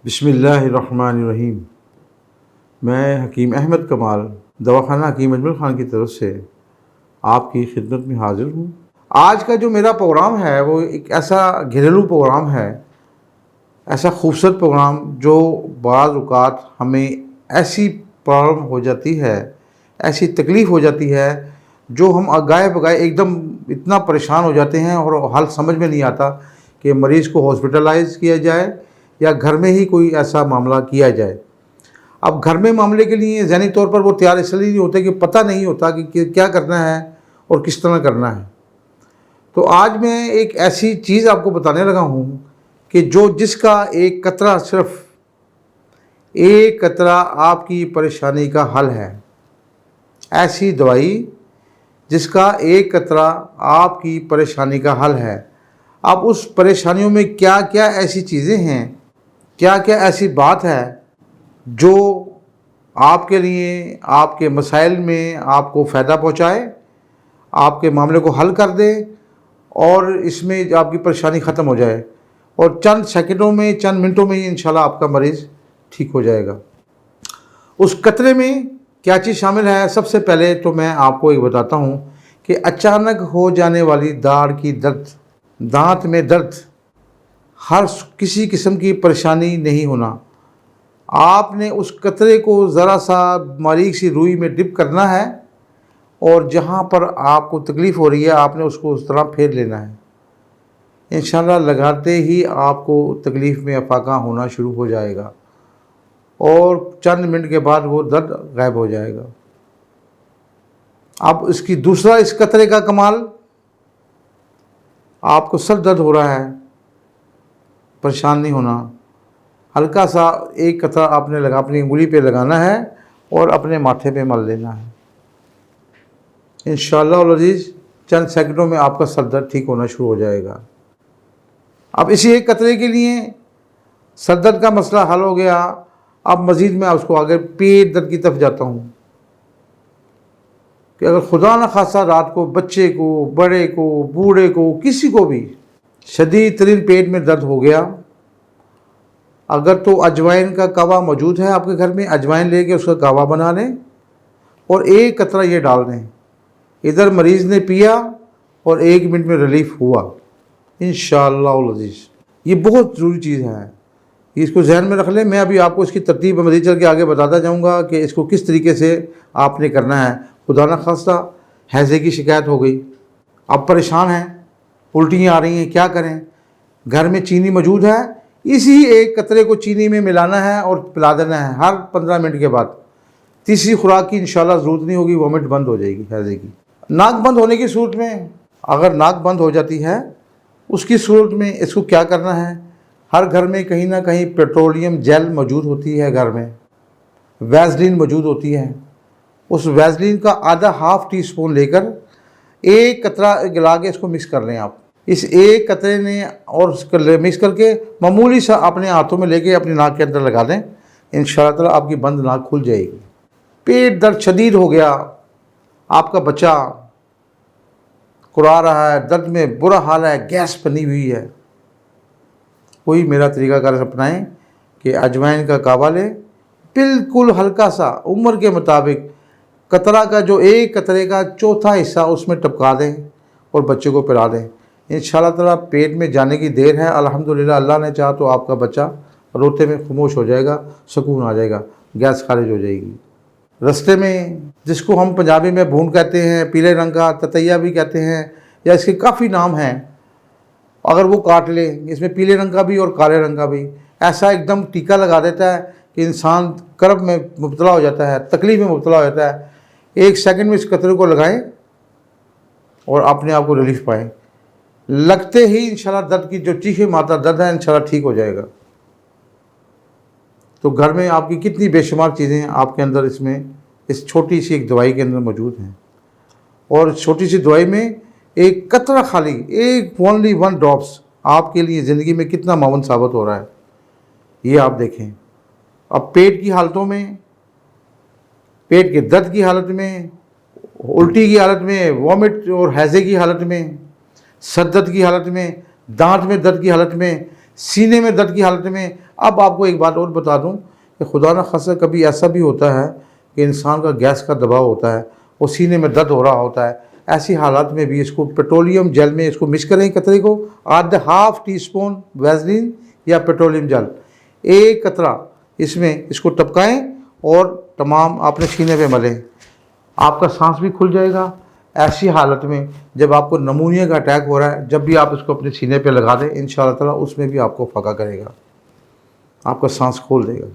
بسم اللہ الرحمن الرحیم۔ میں حکیم احمد کمال دواخانہ حکیم اجمل خان کی طرف سے آپ کی خدمت میں حاضر ہوں۔ آج کا جو میرا پروگرام ہے وہ ایک ایسا گھریلو پروگرام ہے، ایسا خوبصورت پروگرام جو بعض اوقات ہمیں ایسی پرابلم ہو جاتی ہے، ایسی تکلیف ہو جاتی ہے جو ہم گائے بگائے ایک دم اتنا پریشان ہو جاتے ہیں اور حل سمجھ میں نہیں آتا کہ مریض کو ہاسپٹلائز کیا جائے یا گھر میں ہی کوئی ایسا معاملہ کیا جائے۔ اب گھر میں معاملے کے لیے ذہنی طور پر وہ تیار اس لیے نہیں ہوتے کہ پتہ نہیں ہوتا کہ کیا کرنا ہے اور کس طرح کرنا ہے۔ تو آج میں ایک ایسی چیز آپ کو بتانے لگا ہوں کہ جس کا ایک قطرہ، صرف ایک قطرہ آپ کی پریشانی کا حل ہے۔ ایسی دوائی جس کا ایک قطرہ آپ کی پریشانی کا حل ہے۔ اب اس پریشانیوں میں کیا کیا ایسی چیزیں ہیں، کیا کیا ایسی بات ہے جو آپ کے لیے، آپ کے مسائل میں آپ کو فائدہ پہنچائے، آپ کے معاملے کو حل کر دے اور اس میں آپ کی پریشانی ختم ہو جائے اور چند سیکنڈوں میں، چند منٹوں میں ہی انشاءاللہ آپ کا مریض ٹھیک ہو جائے گا۔ اس قطرے میں کیا چیز شامل ہے؟ سب سے پہلے تو میں آپ کو ایک بتاتا ہوں کہ اچانک ہو جانے والی داڑھ کی درد، دانت میں درد، ہر کسی قسم کی پریشانی نہیں ہونا۔ آپ نے اس قطرے کو ذرا سا باریک سی روئی میں ڈپ کرنا ہے اور جہاں پر آپ کو تکلیف ہو رہی ہے آپ نے اس کو اس طرح پھیر لینا ہے۔ انشاءاللہ لگاتے ہی آپ کو تکلیف میں افاقہ ہونا شروع ہو جائے گا اور چند منٹ کے بعد وہ درد غائب ہو جائے گا۔ اب اس کی دوسرا، اس قطرے کا کمال، آپ کو سر درد ہو رہا ہے، پریشان نہیں ہونا۔ ہلکا سا ایک قطرہ آپ نے اپنی انگلی پہ لگانا ہے اور اپنے ماتھے پہ مل لینا ہے۔ انشاءاللہ العزیز چند سیکنڈوں میں آپ کا سر درد ٹھیک ہونا شروع ہو جائے گا۔ اب اسی ایک قطرے کے لیے سر درد کا مسئلہ حل ہو گیا۔ اب مزید میں اس کو آگے پیٹ درد کی طرف جاتا ہوں کہ اگر خدا نہ خواستہ رات کو بچے کو، بڑے کو، بوڑھے کو، کسی کو بھی شدید ترین پیٹ میں درد ہو گیا، اگر تو اجوائن کا کہوہ موجود ہے آپ کے گھر میں، اجوائن لے کے اس کا کہوہ بنا لیں اور ایک قطرہ یہ ڈال دیں۔ ادھر مریض نے پیا اور 1 منٹ میں ریلیف ہوا انشاءاللہ العزیز۔ یہ بہت ضروری چیز ہے، اس کو ذہن میں رکھ لیں۔ میں ابھی آپ کو اس کی ترتیب مزید چل کے آگے بتاتا جاؤں گا کہ اس کو کس طریقے سے آپ نے کرنا ہے۔ خدا نہ خواستہ ہیضے کی شکایت ہو گئی، آپ پریشان ہیں، الٹیاں آ رہی ہیں، کیا کریں؟ گھر میں چینی موجود ہے، اسی ایک قطرے کو چینی میں ملانا ہے اور پلا دینا ہے ہر 15 منٹ کے بعد۔ تیسری خوراک کی انشاءاللہ ضرورت نہیں ہوگی، وامٹ بند ہو جائے گی ہیضے کی۔ ناک بند ہونے کی صورت میں، اگر ناک بند ہو جاتی ہے اس کی صورت میں اس کو کیا کرنا ہے؟ ہر گھر میں کہیں نہ کہیں پیٹرولیم جیل موجود ہوتی ہے، گھر میں ویزلین موجود ہوتی ہے۔ اس ویزلین کا آدھا ½ ٹی اسپون لے کر ایک قطرہ گلا کے اس کو مکس کر لیں آپ۔ اس ایک قطرے نے اور مکس کر کے معمولی سا اپنے ہاتھوں میں لے کے اپنی ناک کے اندر لگا دیں، انشاءاللہ تعالیٰ آپ کی بند ناک کھل جائے گی۔ پیٹ درد شدید ہو گیا، آپ کا بچہ کڑا رہا ہے، درد میں برا حال ہے، گیس بنی ہوئی ہے، کوئی میرا طریقہ کار اپنائیں کہ اجوائن کا کعبہ لیں، بالکل ہلکا سا عمر کے مطابق قطرہ کا جو ایک قطرے کا چوتھا حصہ اس میں ٹپکا دیں اور بچے کو پلا دیں۔ انشاءاللہ تعالیٰ پیٹ میں جانے کی دیر ہے، الحمدللہ اللہ نے چاہا تو آپ کا بچہ روتے میں خاموش ہو جائے گا، سکون آ جائے گا، گیس خارج ہو جائے گی۔ رستے میں جس کو ہم پنجابی میں بھون کہتے ہیں، پیلے رنگ کا تتیا بھی کہتے ہیں، یا اس کے کافی نام ہیں، اگر وہ کاٹ لے، اس میں پیلے رنگ کا بھی اور کالے رنگ کا بھی، ایسا ایک دم ٹیکا لگا دیتا ہے کہ انسان کرب میں مبتلا ہو جاتا ہے، تکلیف میں مبتلا ہو جاتا ہے۔ 1 سیکنڈ میں اس قطرے کو لگائیں اور اپنے آپ کو ریلیف پائیں، لگتے ہی انشاءاللہ درد کی جو چیخیں مارتا درد ہے انشاءاللہ ٹھیک ہو جائے گا۔ تو گھر میں آپ کی کتنی بے شمار چیزیں آپ کے اندر اس میں اس چھوٹی سی ایک دوائی کے اندر موجود ہیں، اور اس چھوٹی سی دوائی میں ایک قطرہ خالی، only 1 drops آپ کے لیے زندگی میں کتنا معاون ثابت ہو رہا ہے، یہ آپ دیکھیں۔ اب پیٹ کی حالتوں میں، پیٹ کے درد کی حالت میں، الٹی کی حالت میں، وامٹ اور ہیضے کی حالت میں، سر درد کی حالت میں، دانت میں درد کی حالت میں، سینے میں درد کی حالت میں، اب آپ کو ایک بات اور بتا دوں کہ خدا نہ خاصہ کبھی ایسا بھی ہوتا ہے کہ انسان کا گیس کا دباؤ ہوتا ہے، وہ سینے میں درد ہو رہا ہوتا ہے، ایسی حالات میں بھی اس کو پیٹرولیم جل میں اس کو مکس کریں قطرے کو، ½ ٹی اسپون ویزلین یا پیٹرولیم جل، ایک قطرہ اس میں اس کو ٹپکائیں اور تمام اپنے سینے پہ ملیں، آپ کا سانس بھی کھل جائے گا۔ ایسی حالت میں جب آپ کو نمونیا کا اٹیک ہو رہا ہے، جب بھی آپ اس کو اپنے سینے پہ لگا دیں، انشاءاللہ تعالیٰ اس میں بھی آپ کو فقہ کرے گا، آپ کا سانس کھول دے گا۔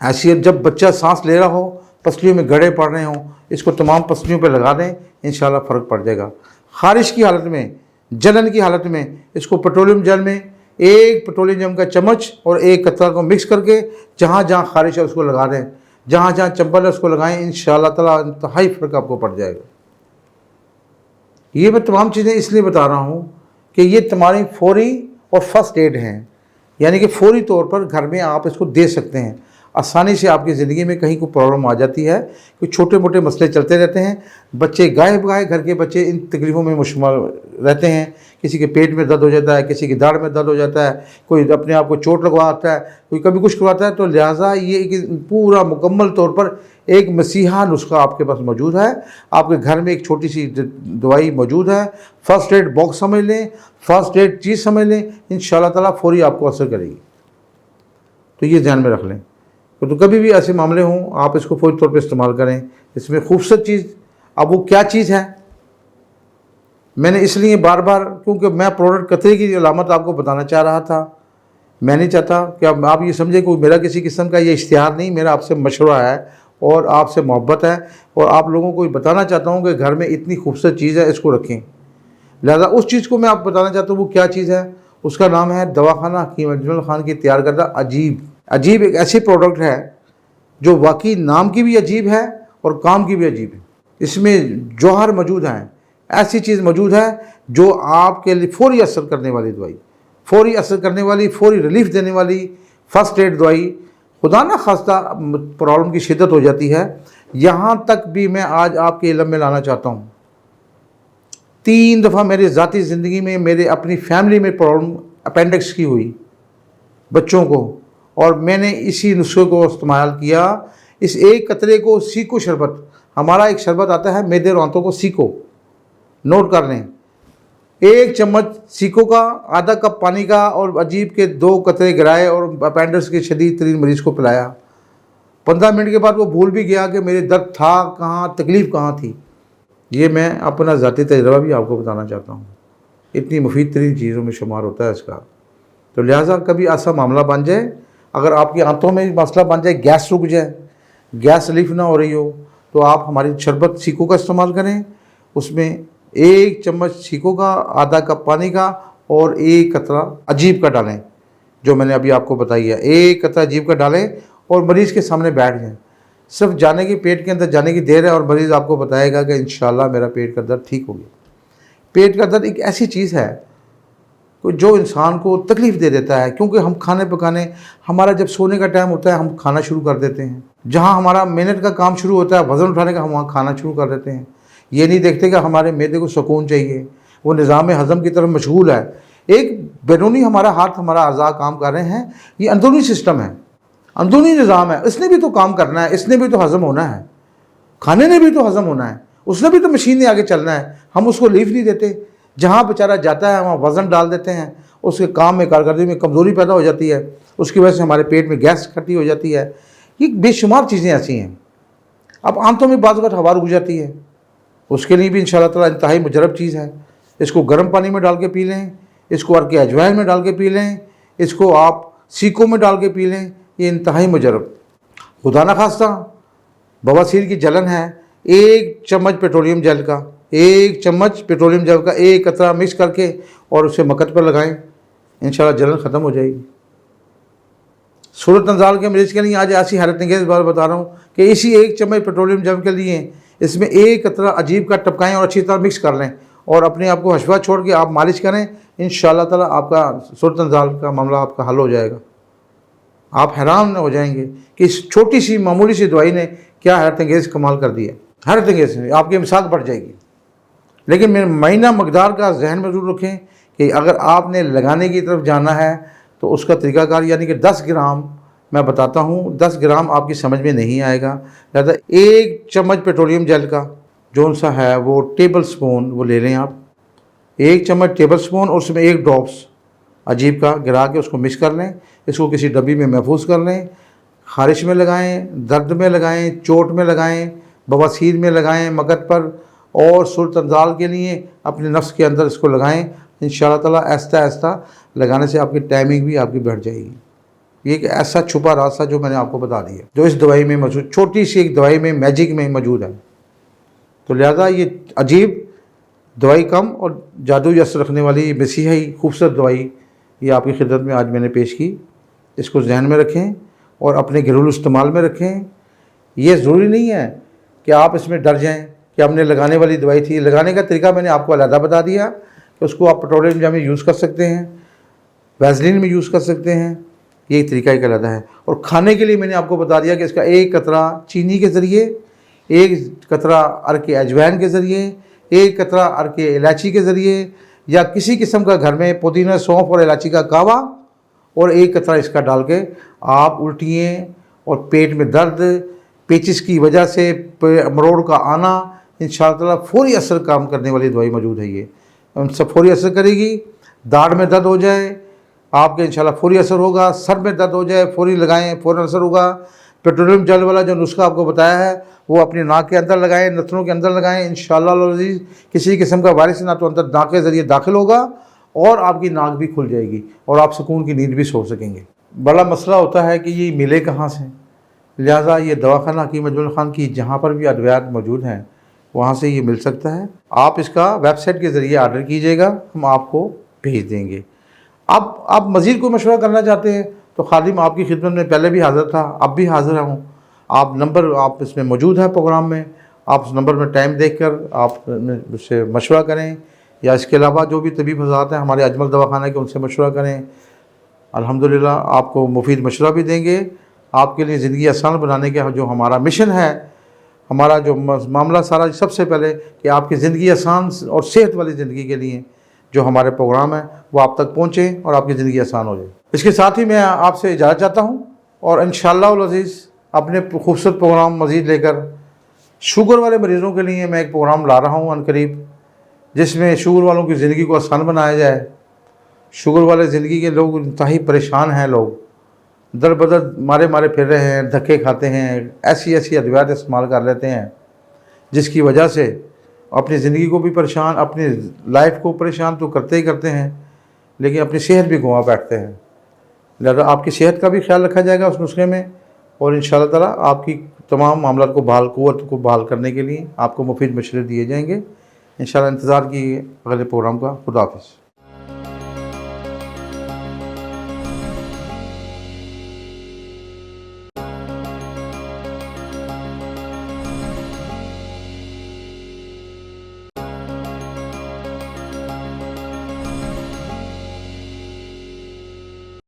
ایسی جب بچہ سانس لے رہا ہو، پسلیوں میں گڑھے پڑ رہے ہوں، اس کو تمام پسلیوں پہ لگا دیں، انشاءاللہ فرق پڑ جائے گا۔ خارش کی حالت میں، جلن کی حالت میں اس کو پیٹرولیم جل میں ایک پیٹرولیم جل کا چمچ اور ایک قطرہ کو مکس کر کے جہاں جہاں خارش ہے اس کو لگا دیں، جہاں جہاں چمبل ہے اس کو لگائیں، انشاءاللہ تعالیٰ انتہائی فرق آپ کو پڑ جائے گا۔ یہ میں تمام چیزیں اس لیے بتا رہا ہوں کہ یہ تمہاری فوری اور فرسٹ ایڈ ہیں، یعنی کہ فوری طور پر گھر میں آپ اس کو دے سکتے ہیں۔ آسانی سے آپ کی زندگی میں کہیں کوئی پرابلم آ جاتی ہے، کوئی چھوٹے موٹے مسئلے چلتے رہتے ہیں، بچے گائے بگائے گھر کے بچے ان تکلیفوں میں مشمول رہتے ہیں، کسی کے پیٹ میں درد ہو جاتا ہے، کسی کی داڑھ میں درد ہو جاتا ہے، کوئی اپنے آپ کو چوٹ لگواتا ہے، کوئی کبھی کچھ کرواتا ہے، تو لہٰذا یہ کہ پورا مکمل طور پر ایک مسیحا نسخہ آپ کے پاس موجود ہے، آپ کے گھر میں ایک چھوٹی سی دوائی موجود ہے، فرسٹ ایڈ باکس سمجھ لیں، فرسٹ ایڈ چیز سمجھ لیں، انشاءاللہ تعالیٰ فوری آپ کو اثر کرے گی۔ تو یہ ذہن میں رکھ لیں، تو کبھی بھی ایسے معاملے ہوں آپ اس کو فوری طور پہ استعمال کریں۔ اس میں خوبصورت چیز، اب وہ کیا چیز ہے، میں نے اس لیے بار بار، کیونکہ میں پروڈکٹ قطرے کی علامت آپ کو بتانا چاہ رہا تھا، میں نہیں چاہتا کہ آپ یہ سمجھیں کہ میرا کسی قسم کا یہ اشتہار نہیں، میرا آپ سے مشورہ ہے اور آپ سے محبت ہے، اور آپ لوگوں کو بتانا چاہتا ہوں کہ گھر میں اتنی خوبصورت چیز ہے، اس کو رکھیں۔ لہذا اس چیز کو میں آپ بتانا چاہتا ہوں وہ کیا چیز ہے، اس کا نام ہے دواخانہ حکیم اجمل خان کی تیار کردہ عجیب ایک ایسی پروڈکٹ ہے جو واقعی نام کی بھی عجیب ہے اور کام کی بھی عجیب ہے۔ اس میں جوہر موجود ہیں، ایسی چیز موجود ہے جو آپ کے لیے فوری اثر کرنے والی دوائی، فوری اثر کرنے والی، فوری ریلیف دینے والی فرسٹ ایڈ دوائی۔ خدا نہ خواستہ پرابلم کی شدت ہو جاتی ہے، یہاں تک بھی میں آج آپ کے علم میں لانا چاہتا ہوں، 3 دفعہ میری ذاتی زندگی میں میرے اپنی فیملی میں پرابلم اپینڈکس کی ہوئی بچوں کو، اور میں نے اسی نسخے کو استعمال کیا۔ اس ایک قطرے کو سیکو شربت، ہمارا ایک شربت آتا ہے میدے رونتوں کو سیکو، نوٹ کر لیں، 1 چمچ سیکو کا، ½ کپ پانی کا، اور عجیب کے 2 قطرے گرائے اور اپینڈکس کے شدید ترین مریض کو پلایا۔ 15 منٹ کے بعد وہ بھول بھی گیا کہ میرے درد تھا کہاں، تکلیف کہاں تھی۔ یہ میں اپنا ذاتی تجربہ بھی آپ کو بتانا چاہتا ہوں، اتنی مفید ترین چیزوں میں شمار ہوتا ہے اس کا۔ تو لہٰذا کبھی ایسا معاملہ بن جائے، اگر آپ کی آنتوں میں مسئلہ بن جائے، گیس رک جائے، گیس ریلیف نہ ہو رہی ہو، تو آپ ہماری شربت سیکو کا استعمال کریں۔ اس میں 1 چمچ سیکو کا، ½ کپ پانی کا، اور 1 قطرہ عجیب کا ڈالیں، جو میں نے ابھی آپ کو بتائی ہے، 1 قطرہ عجیب کا ڈالیں اور مریض کے سامنے بیٹھ جائیں۔ صرف جانے کی، پیٹ کے اندر جانے کی دیر ہے اور مریض آپ کو بتائے گا کہ انشاءاللہ میرا پیٹ کا درد ٹھیک ہو گیا۔ پیٹ کا درد ایک ایسی چیز ہے جو انسان کو تکلیف دے دیتا ہے، کیونکہ ہم کھانے پکانے، ہمارا جب سونے کا ٹائم ہوتا ہے ہم کھانا شروع کر دیتے ہیں، جہاں ہمارا محنت کا کام شروع ہوتا ہے، وزن اٹھانے کا، ہم وہاں کھانا شروع کر دیتے ہیں۔ یہ نہیں دیکھتے کہ ہمارے معدے کو سکون چاہیے، وہ نظام ہضم کی طرف مشغول ہے۔ ایک بیرونی ہمارا ہاتھ، ہمارا اعضاء کام کر رہے ہیں، یہ اندرونی سسٹم ہے، اندرونی نظام ہے، اس نے بھی تو کام کرنا ہے، اس نے بھی تو ہضم ہونا ہے، کھانے نے بھی تو ہضم ہونا ہے، اس نے بھی تو مشین نے آگے چلنا ہے، ہم اس کو لیف نہیں دیتے۔ جہاں بیچارہ جاتا ہے وہاں وزن ڈال دیتے ہیں، اس کے کام میں، کارکردگی میں کمزوری پیدا ہو جاتی ہے، اس کی وجہ سے ہمارے پیٹ میں گیس اکٹھی ہو جاتی ہے۔ یہ بے شمار چیزیں ایسی ہیں۔ اب آنتوں میں بعض وقت ہوا رک جاتی ہے، اس کے لیے بھی انشاءاللہ تعالیٰ انتہائی مجرب چیز ہے۔ اس کو گرم پانی میں ڈال کے پی لیں، اس کو عرق اجوائن میں ڈال کے پی لیں، اس کو آپ سیکو میں ڈال کے پی لیں، یہ انتہائی مجرب۔ خدا نہ خواستہ بواسیر کی جلن ہے، 1 چمچ پیٹرولیم جل کا، 1 چمچ پیٹرولیم جل کا 1 قطرہ مکس کر کے اور اسے مکت پر لگائیں، انشاءاللہ جلن ختم ہو جائے گی۔ صورت انزال کے مریض کے لیے آج ایسی حیرت انگیز بات بتا رہا ہوں کہ اسی 1 چمچ پیٹرولیم جل کے لیے اس میں 1 قطرہ عجیب کا ٹپکائیں اور اچھی طرح مکس کر لیں، اور اپنے آپ کو ہشوا چھوڑ کے آپ مالش کریں، انشاءاللہ تعالیٰ آپ کا صورت انزال کا معاملہ آپ کا حل ہو جائے گا۔ آپ حیران ہو جائیں گے کہ اس چھوٹی سی معمولی سی دوائی نے کیا حیرت انگیز کمال کر دیا، حیرت انگیز، آپ کی مساق بڑھ جائے گی۔ لیکن میرے معنی مقدار کا ذہن میں ضرور رکھیں کہ اگر آپ نے لگانے کی طرف جانا ہے تو اس کا طریقہ کار یعنی کہ 10 گرام میں بتاتا ہوں، 10 گرام آپ کی سمجھ میں نہیں آئے گا، لہٰذا 1 چمچ پیٹرولیم جیل کا جو سا ہے وہ ٹیبل سپون وہ لے لیں آپ، 1 چمچ ٹیبل سپون، اور اس میں 1 ڈراپس عجیب کا گرا کے اس کو مکس کر لیں، اس کو کسی ڈبی میں محفوظ کر لیں، خارش میں لگائیں، درد میں لگائیں، چوٹ میں لگائیں، بواسیر میں لگائیں، مگت پر، اور صورت انزال کے لیے اپنے نفس کے اندر اس کو لگائیں۔ انشاءاللہ تعالیٰ آہستہ آہستہ لگانے سے آپ کی ٹائمنگ بھی آپ کی بڑھ جائے گی۔ یہ ایک ایسا چھپا راستہ جو میں نے آپ کو بتا دیا، جو اس دوائی میں موجود، چھوٹی سی ایک دوائی میں، میجک میں موجود ہے۔ تو لہذا یہ عجیب دوائی کم اور جادوئی اثر رکھنے والی مسیحی خوبصورت دوائی یہ آپ کی خدمت میں آج میں نے پیش کی۔ اس کو ذہن میں رکھیں اور اپنے گھریلو استعمال میں رکھیں۔ یہ ضروری نہیں ہے کہ آپ اس میں ڈر جائیں کہ ہم نے لگانے والی دوائی تھی، لگانے کا طریقہ میں نے آپ کو علیحدہ بتا دیا کہ اس کو آپ پیٹرولیم جیل میں یوز کر سکتے ہیں، ویزلین میں یوز کر سکتے ہیں، یہ طریقہ ایک علیحدہ ہے۔ اور کھانے کے لیے میں نے آپ کو بتا دیا کہ اس کا 1 قطرہ چینی کے ذریعے، 1 قطرہ عرق اجوائن کے ذریعے، 1 قطرہ عرق الائچی کے ذریعے، یا کسی قسم کا گھر میں پودینہ، سونف اور الائچی کا کعوہ، اور 1 قطرہ اس کا ڈال کے آپ الٹییں اور پیٹ میں درد، پیچس کی وجہ سے مروڑ کا آنا، انشاءاللہ تعالیٰ فوری اثر کام کرنے والی دوائی موجود ہے۔ یہ ان سے فوری اثر کرے گی۔ داڑھ میں درد ہو جائے آپ کے انشاءاللہ فوری اثر ہوگا، سر میں درد ہو جائے فوری لگائیں، فوراً اثر ہوگا۔ پیٹرولیم جیل والا جو نسخہ آپ کو بتایا ہے وہ اپنی ناک کے اندر لگائیں، نتنوں کے اندر لگائیں، انشاءاللہ العزیز کسی قسم کا وائرس نہ تو اندر ناک کے ذریعے داخل ہوگا اور آپ کی ناک بھی کھل جائے گی اور آپ سکون کی نیند بھی سو سکیں گے۔ بڑا مسئلہ ہوتا ہے کہ یہ ملے کہاں سے، لہٰذا یہ دواخانہ حکیم اجمل خان کی جہاں پر بھی ادویات موجود ہیں وہاں سے یہ مل سکتا ہے۔ آپ اس کا ویب سائٹ کے ذریعے آرڈر کیجئے گا، ہم آپ کو بھیج دیں گے۔ اب آپ مزید کوئی مشورہ کرنا چاہتے ہیں تو خادم آپ کی خدمت میں پہلے بھی حاضر تھا، اب بھی حاضر ہوں۔ آپ نمبر آپ اس میں موجود ہے پروگرام میں، آپ اس نمبر میں ٹائم دیکھ کر آپ اس سے مشورہ کریں، یا اس کے علاوہ جو بھی طبیب حضرات ہیں ہمارے اجمل دواخانہ کے ان سے مشورہ کریں۔ الحمدللہ آپ کو مفید مشورہ بھی دیں گے۔ آپ کے لیے زندگی آسان بنانے کا جو ہمارا مشن ہے، ہمارا جو معاملہ سارا سب سے پہلے کہ آپ کی زندگی آسان اور صحت والی زندگی کے لیے جو ہمارے پروگرام ہیں وہ آپ تک پہنچیں اور آپ کی زندگی آسان ہو جائے۔ اس کے ساتھ ہی میں آپ سے اجازت چاہتا ہوں، اور انشاءاللہ العزیز اپنے خوبصورت پروگرام مزید لے کر شوگر والے مریضوں کے لیے میں ایک پروگرام لا رہا ہوں عنقریب، جس میں شوگر والوں کی زندگی کو آسان بنایا جائے۔ شوگر والے زندگی کے لوگ انتہائی پریشان ہیں، لوگ در بدر مارے پھر رہے ہیں، دھکے کھاتے ہیں، ایسی ادویات استعمال کر لیتے ہیں جس کی وجہ سے اپنی زندگی کو بھی پریشان، اپنی لائف کو پریشان تو کرتے ہی کرتے ہیں، لیکن اپنی صحت بھی گنوا بیٹھتے ہیں۔ لہذا آپ کی صحت کا بھی خیال رکھا جائے گا اس نسخے میں، اور انشاءاللہ تعالیٰ آپ کی تمام معاملات کو قوت کو بحال کرنے کے لیے آپ کو مفید مشورے دیے جائیں گے۔ انشاءاللہ انتظار کیجیے اگلے پروگرام کا۔ خدا حافظ۔